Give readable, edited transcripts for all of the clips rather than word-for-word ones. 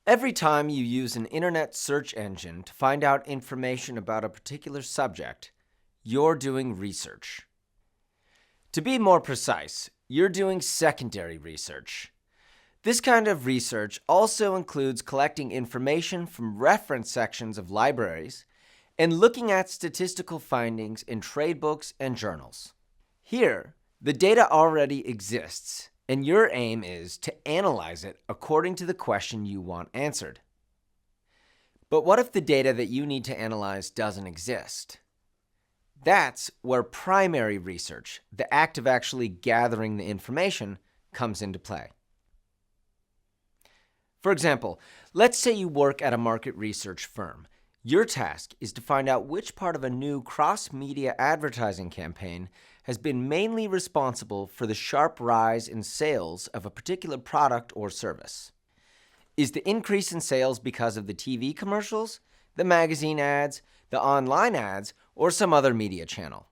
Every time you use an internet search engine to find out information about a particular subject, you're doing research. To be more precise, you're doing secondary research. This kind of research also includes collecting information from reference sections of libraries and looking at statistical findings in trade books and journals. Here, the data already exists, and your aim is to analyze it according to the question you want answered. But what if the data that you need to analyze doesn't exist? That's where primary research, the act of actually gathering the information, comes into play. For example, let's say you work at a market research firm. Your task is to find out which part of a new cross-media advertising campaign has been mainly responsible for the sharp rise in sales of a particular product or service. Is the increase in sales because of the TV commercials, the magazine ads, the online ads, or some other media channel?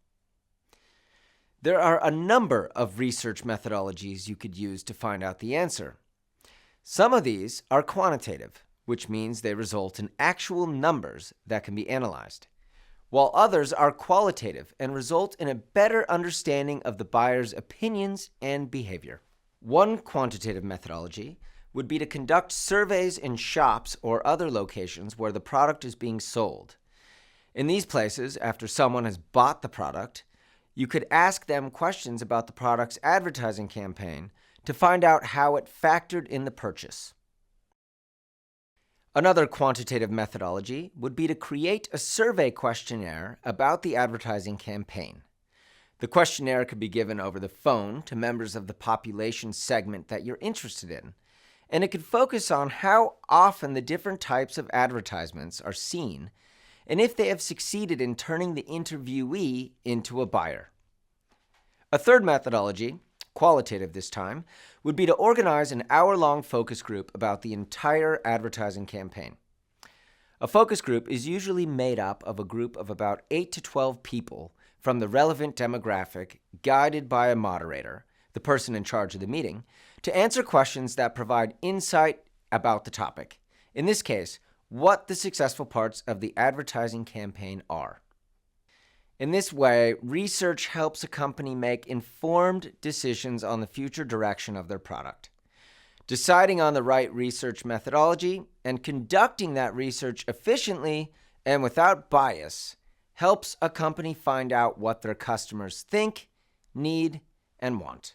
There are a number of research methodologies you could use to find out the answer. Some of these are quantitative, which means they result in actual numbers that can be analyzed, while others are qualitative and result in a better understanding of the buyer's opinions and behavior. One quantitative methodology would be to conduct surveys in shops or other locations where the product is being sold. In these places, after someone has bought the product, you could ask them questions about the product's advertising campaign to find out how it factored in the purchase. Another quantitative methodology would be to create a survey questionnaire about the advertising campaign. The questionnaire could be given over the phone to members of the population segment that you're interested in, and it could focus on how often the different types of advertisements are seen and if they have succeeded in turning the interviewee into a buyer. A third methodology, qualitative this time, would be to organize an hour-long focus group about the entire advertising campaign. A focus group is usually made up of a group of about 8 to 12 people from the relevant demographic, guided by a moderator, the person in charge of the meeting, to answer questions that provide insight about the topic. In this case, what the successful parts of the advertising campaign are. In this way, research helps a company make informed decisions on the future direction of their product. Deciding on the right research methodology and conducting that research efficiently and without bias helps a company find out what their customers think, need, and want.